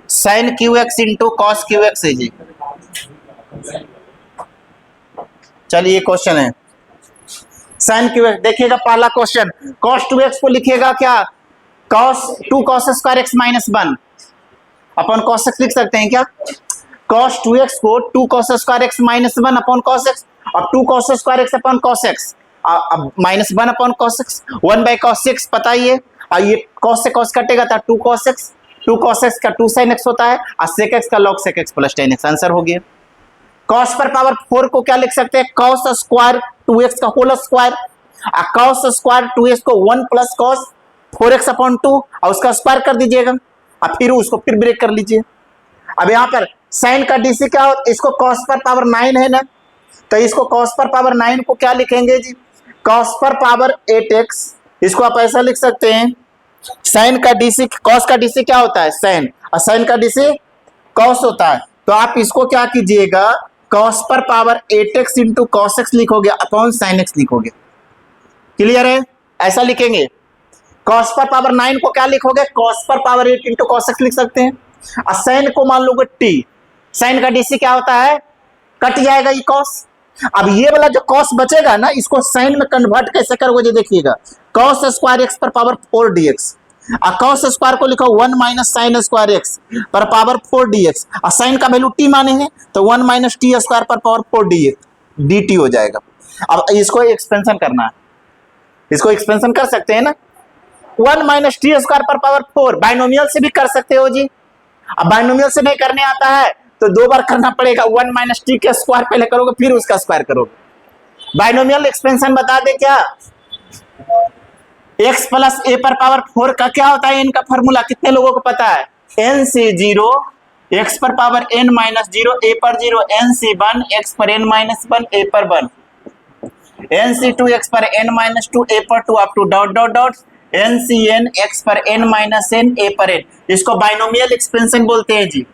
Sine QX into cos QX है जी। चलिए क्वेश्चन है साइन QX। देखिएगा पहला क्वेश्चन, cos 2x को लिखिएगा क्या, cos 2 cos square x minus 1 upon cos x लिख सकते हैं क्या। cos 2x को 2 cos square x minus 1 upon cos x और 2 cos square x upon cos x, अब minus 1 upon cos x 1 by cos x पता ही है, और ये cos से cos कटेगा था 2 cos x, 2 cos x का 2 sin x होता है और sec x का log sec x plus tan x answer हो गया। cos पर पावर 4 को क्या लिख सकते हैं, cos स्क्वायर 2x का whole square, cos square 2x को 1 प्लस cos 4x अपॉन 2 और उसका स्क्वायर कर दीजिएगा और फिर उसको फिर ब्रेक कर लीजिए। अब यहाँ पर साइन का डीसी क्या हो, इसको cos पर पावर 9 है ना, तो इसको cos पर पावर 9 को क्या लिखेंगे जी, cos पर पावर 8x। इसको आप ऐसा लिख सकते हैं, साइन का डीसी, cos का डीसी क्या होता है साइन, और साइन का डीसी cos होता है, तो आप इसको क्या कीजिएगा, cos पर power 8x into cos x लिखोगे अपॉन sin x लिखोगे। क्लियर है, ऐसा लिखेंगे। cos पर पावर 9 को क्या लिखोगे, cos पर पावर 8 इंटू cos x लिख सकते हैं, और sin को मान लोगे t, sin का डीसी क्या होता है, कट जाएगा ये cos। अब ये वाला जो cos बचेगा ना, इसको sin में कन्वर्ट कैसे करोगे जी, देखिएगा cos स्क्वायर x पर पावर 4 dx, और cos स्क्वायर को लिखो 1 माइनस साइन स्क्वायर x पर पावर 4 dx, और sin का वैल्यू t माने हैं तो 1 माइनस टी स्क्वायर पर पावर 4 dt हो जाएगा। अब इसको एक्सपेंशन करना है, इसको एक्सपेंशन कर सकते हैं ना, 1 माइनस टी स्क्वायर पर पावर 4 बाइनोमियल से भी कर सकते हो जी। अब बाइनोमियल से नहीं करने आता है तो 2 बार करना पड़ेगा, 1 माइनस टी के स्क्वायर पहले करोगे फिर उसका स्क्वायर करोगे। बाइनोमियल एक्सपेंशन बता दे क्या, x प्लस ए पर पावर 4 का क्या होता है, इनका फॉर्मूला कितने लोगों को पता है, n से 0 x पर पावर n माइनस 0 a पर 0 n से 1 x पर n माइनस 1 a पर 1 n से 2 x पर n माइनस 2 a पर 2 up to dot dot dot n से n x पर n माइनस n a पर n। इसको बाइनोमियल एक्सपेंशन बोलते हैं जी,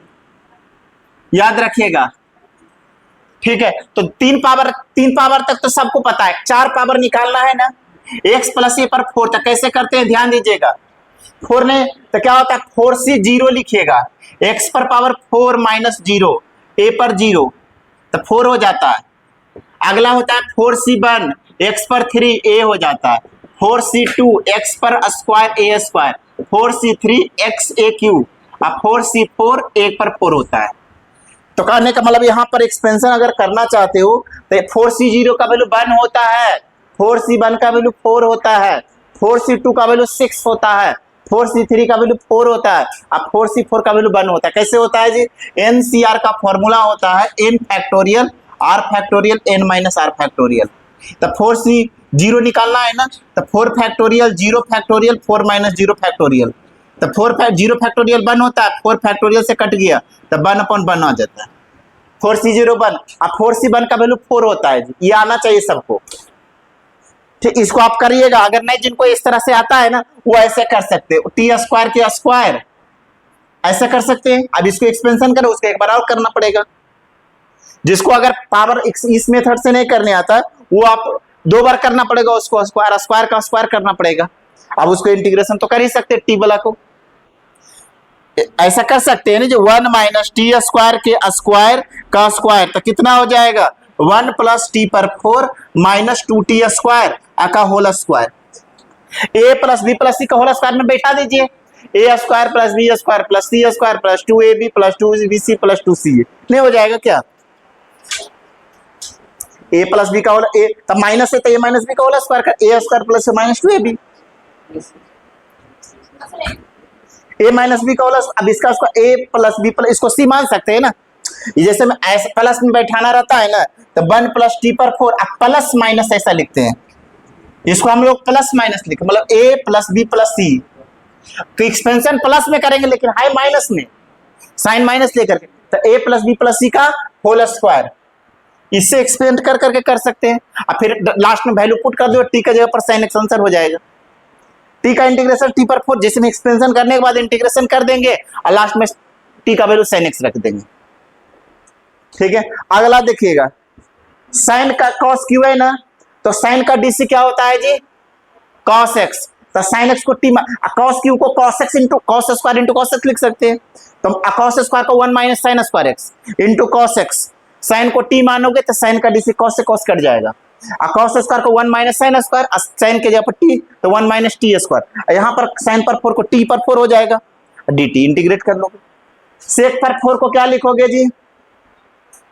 याद रखिएगा। ठीक है, तो 3 पावर तक तो सबको पता है, 4 पावर निकालना है ना, x प्लस ए पर 4 तक कैसे करते हैं ध्यान दीजिएगा। 4 ने तो क्या होता है, 4 से 0 लिखिएगा, x पर पावर 4 माइनस 0 a पर 0 तो 4 हो जाता है। अगला होता है 4c1 x पर 3 a हो जाता है, 4c2 x पर square a square, 4c3 x a cube, अब 4c4 1 पर 4 होता है। तो कहने का मतलब यहाँ पर एक्सपेंशन अगर करना चाहते हो तो 4c0 का वैल्यू 1 होता है, 4c1 का वैल्यू 4 होता है, 4c2 का वैल्यू 6 होता है, 4c3 का वैल्यू 4 होता है, अब 4c4 का वैल्यू 1 होता है। कैसे होता है जी, NCR का फॉर्मूला होता है n factorial r factorial n minus r factorial. तो 4c0 निकालना है ना, तो 4 फैक्टोरियल 0 फैक्टोरियल 4 माइनस 0 फैक्टोरियल, तो 0 फैक्टोरियल 1 होता है, 4 फैक्टोरियल से कट गया तो 1/1 आ जाता है, 4C01। अब 4C1 का वैल्यू 4 होता है, ये आना चाहिए सबको। ठीक, इसको आप करिएगा, अगर नहीं जिनको इस तरह से आता है ना वो ऐसे कर सकते हैं, टी स्क्वायर के स्क्वायर ऐसा कर सकते हैं। अब इसको एक्सपेंशन करो, उसको एक बार और करना पड़ेगा। जिसको अगर पावर इस मेथड से नहीं करने आता वो आप 2 बार करना पड़ेगा, उसको स्क्वायर का स्क्वायर करना पड़ेगा। अब उसको इंटीग्रेशन तो कर ही सकते हैं, टी वाला को ऐसा कर सकते हैं ना, जो 1 माइनस टी स्क्वायर के स्क्वायर का स्क्वायर, तो कितना हो जाएगा 1 प्लस टी पर 4 माइनस 2t स्क्वायर का whole square. A plus B plus सी का होल स्क्वायर में बैठा दीजिए, A square plus B square plus C square plus 2ab plus 2bc plus 2ca नहीं हो जाएगा क्या? ए प्लस बी का होल ए, तब माइनस है तो ए माइनस बी का होल स्क्वायर कर, ए स्क्वायर प्लस माइनस 2ab, ए माइनस बी का होल। अब इसका ए प्लस बी प्लस, इसको सी मान सकते हैं ना, जैसे में ऐसे प्लस में बैठाना रहता है ना, तो 1 प्लस टी पर 4, अब प्लस माइनस ऐसा लिखते हैं, इसको हम लोग प्लस माइनस लिखे, मतलब ए प्लस बी प्लस सी। तो एक्सपेंशन प्लस में करेंगे लेकिन हाई माइनस में, साइन माइनस लेकर के, तो ए प्लस बी प्लस सी का होल स्क्वायर, इससे एक्सपेंड कर करके कर सकते हैं। अब फिर लास्ट में वैल्यू पुट कर दो, टी का जगह पर साइन एक्स आंसर हो जाएगा। टी का इंटीग्रेशन टी पर 4, जैसे में एक्सपेंशन करने के बाद इंटीग्रेशन कर देंगे और लास्ट में टी का वैल्यू साइन एक्स रख देंगे। ठीक है, अगला देखिएगा, साइन का कॉस क्यू है ना, तो साइन का डीसी क्या होता है जी कॉस एक्स, तो साइन एक्स को टी, कॉस क्यू को cos x into cos square into cos x लिख सकते हैं। तो कॉस स्क्वायर को 1 minus sine square x into cos x, sine को टी मानोगे तो साइन का डीसी कॉस से कॉस कट जाएगा, कॉस स्क्वायर को 1 माइनस साइन स्क्वायर, साइन के जगह पर टी तो 1 माइनस टी स्क्वायर, यहाँ पर साइन पर 4 को टी पर 4 हो जाएगा, dt इंटीग्रेट कर लोगे। सेक पर 4 को क्या लिखोगे जी,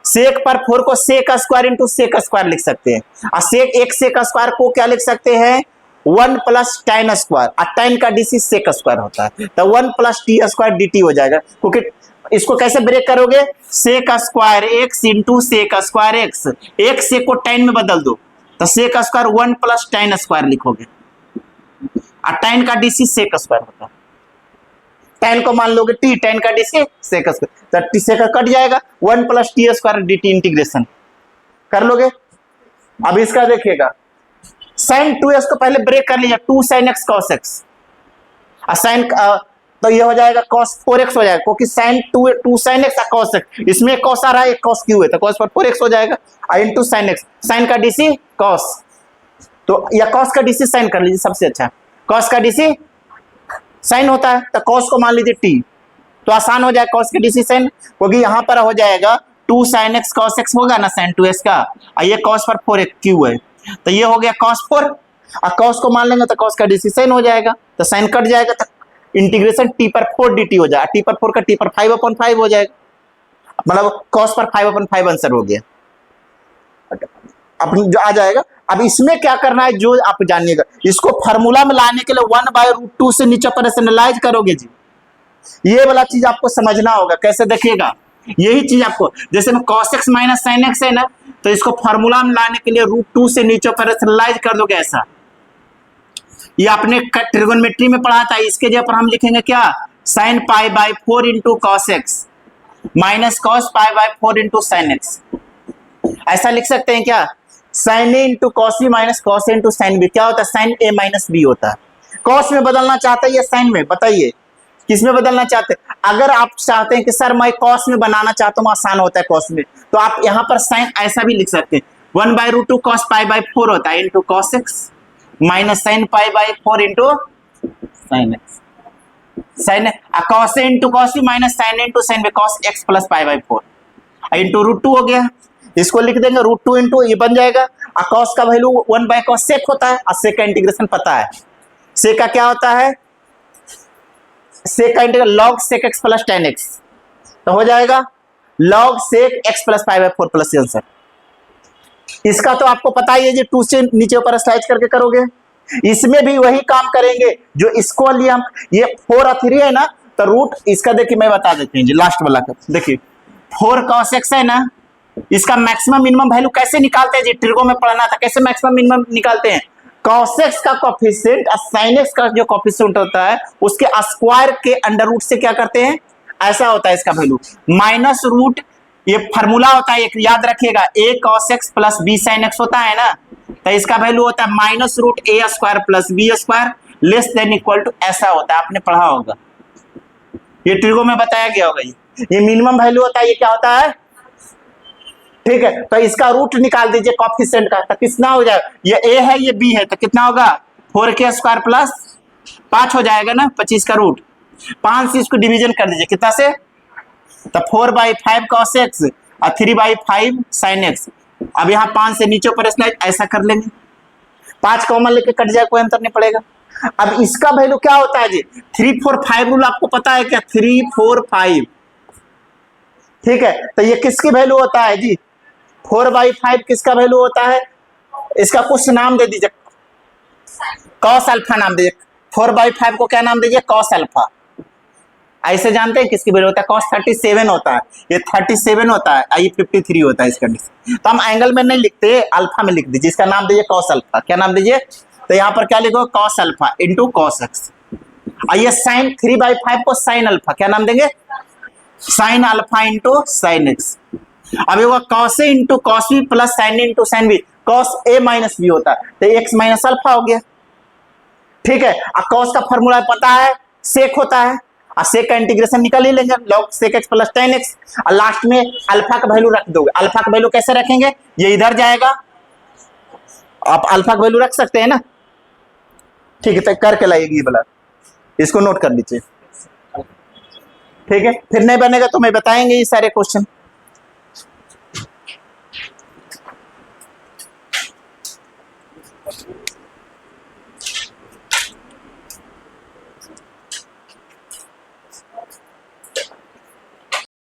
सेक पर 4 को sec square into sec square लिख सकते हैं, और सेक एक सेक स्क्वायर को क्या लिख सकते हैं 1 प्लस tan स्क्वायर, और tan का डीसी सेक स्क्वायर होता है, तो 1 प्लस टी स्क्वायर dt हो जाएगा। क्योंकि इसको कैसे ब्रेक करोगे, sec square x into sec square x, एक सेक को tan में बदल दो तो sec square 1 plus tan square लिखोगे, और tan का डीसी सेक स्क्वायर होता है, tan को मान लोगे t, tan का डीसी सेक स्क्वायर, तो टी सेक कट जाएगा, 1 plus T square dt integration कर लोगे। अब इसका देखिएगा, साइन 2x को पहले ब्रेक कर लीजिए, 2 साइन एक्स कॉस एक्स, और साइन तो ये हो जाएगा cos 4x हो जाएगा, क्योंकि sine 2 sine x cos x, इसमें cos आ रहा है, cos क्यू है, तो cos पर 4x हो जाएगा, इंटू साइन एक्स, साइन का डीसी cos, तो या cos का डीसी साइन कर लीजिए सबसे अच्छा, cos का डीसी साइन होता है, तो cos को मान लीजिए t, तो आसान हो जाएगा cos के डीसी साइन, क्योंकि यहाँ पर हो जाएगा 2 साइन एक्स cos x होगा ना साइन 2x का, और ये cos पर 4x क्यू है, तो ये हो गया cos 4, और cos को मान लेंगे तो cos का डीसी साइन हो जाएगा, तो साइन कट जाएगा, तो इंटीग्रेशन टी पर 4 dt हो जाएगा, टी पर 4 का टी पर 5/5 हो जाएगा, मतलब cos पर 5/5 आंसर हो गया, अब जो आ जाएगा। अब इसमें क्या करना है जो आप जानिएगा, इसको फार्मूला में लाने के लिए 1/√2 से नीचे पर्सनलाइज करोगे जी, ये वाला चीज आपको समझना होगा। कैसे देखिएगा, यही चीज आपको, जैसे में cos x minus sine x है ना, तो इसको फार्मूला में लाने के लिए √2 से नीचे पर्सनलाइज कर दोगे ऐसा, ये आपने ट्रिगोनोमेट्री में पढ़ा था, इसके जगह पर हम लिखेंगे क्या sin π/4 into cos x minus cos π/4 into sine x, ऐसा लिख सकते हैं क्या, sin a into cos B minus cos A into sine B, क्या होता है sin a माइनस बी होता है। कॉस में बदलना चाहते हैं या साइन में, बताइए किस में बदलना चाहते हैं। अगर आप चाहते हैं कि सर मैं कॉस में बनाना चाहता हूँ, आसान होता है कॉस में, तो आप यहाँ पर साइन ऐसा भी लिख सकते हैं, 1/√2 cos π/4 होता है into cos x minus sine π/4 into sine x, sine cos A into cos B minus sine into sine B cos x plus π/4 into √2 हो गया, इसको लिख देंगे √2 इंटू ये बन जाएगा, और कॉस का वैल्यू 1/cos सेक होता है, और सेक का इंटीग्रेशन पता है, सेक का क्या होता है, सेक का integral log sec x plus tan x, तो हो जाएगा log sec x plus π/4 plus answer. इसका तो आपको पता ही है जी, 2 से नीचे ऊपर स्लाइड करके करोगे, इसमें भी वही काम करेंगे जो इसको लिए हम, ये 4 और 3 है ना, तो रूट इसका देखिए मैं बता देते हैं जी, लास्ट वाला का देखिए 4 cos x है ना, इसका मैक्सिमम मिनिमम वैल्यू कैसे निकालते हैं जी, ट्रिगो में पढ़ना था, कैसे मैक्सिमम मिनिमम निकालते हैं, cos x का कोफिशिएंट और sin x का जो कोफिशिएंट होता है उसके स्क्वायर के अंडर रूट से क्या करते हैं, ऐसा होता है इसका वैल्यू माइनस रूट, ये फार्मूला होता है एक याद रखिएगा, a cos x plus b sin x होता है ना, तो इसका वैल्यू होता है minus root a square plus b square less than equal to, ऐसा होता है, आपने पढ़ा होगा, ये ट्रिगो में बताया गया होगा। ये मिनिमम वैल्यू होता है, ये क्या होता है, ठीक है। तो इसका रूट निकाल दीजिए कोफिशिएंट का, तो कितना हो जाएगा, ये a है ये b है, तो कितना होगा 4k स्क्वायर प्लस 5 हो जाएगा ना, 25 का रूट 5 से इसको डिवीजन कर दीजिए कितना से, तो 4/5 cos x और 3/5 sin x। अब यहाँ 5 से नीचे ऊपर ऐसा कर लेंगे, 5 कॉमन लेके कट जाए, कोई अंतर नहीं पड़ेगा। अब इसका वैल्यू क्या होता है जी, 3 4 5 रूल आपको पता है क्या, 3 4 5, ठीक है। तो ये किसकी वैल्यू होता है जी, 4/5 किसका वैल्यू होता है, इसका कुछ नाम दे दीजिए, कॉस अल्फा नाम दीजिए, 4/5 को क्या नाम दीजिए, कॉस अल्फा। ऐसे जानते हैं किसकी वैल्यू होता है, कॉस 37 होता है, ये 37 होता है, ये 53 होता है इसका डिस्टेंस। तो हम एंगल में नहीं लिखते, अल्फा में लिख दीजिए, इसका नाम दीजिए कॉस अल्फा, क्या नाम दीजिए, तो यहाँ पर क्या लिखो, cos alpha into cos x. ये साइन 3/5 को साइन अल्फा, क्या नाम देंगे, sine alpha into sine x. अब ये cos A into cos B plus sine into sine B, cos A minus B होता है, तो एक्स माइनस अल्फा हो गया, ठीक है। अब कॉस का फॉर्मूला पता है, सेक होता है, और सेक का इंटीग्रेशन निकल ही लेंगे, log sec x plus tan x, और लास्ट में अल्फा का वैल्यू रख दोगे। अल्फा का वैल्यू कैसे रखेंगे, ये इधर जाएगा, आप अल्फा का वैल्यू रख सकते हैं ना, ठीक है, तो करके लाइएगी ये वाला, इसको नोट कर लीजिए, ठीक है। फिर नहीं बनेगा तो मैं बताएंगे ये सारे क्वेश्चन।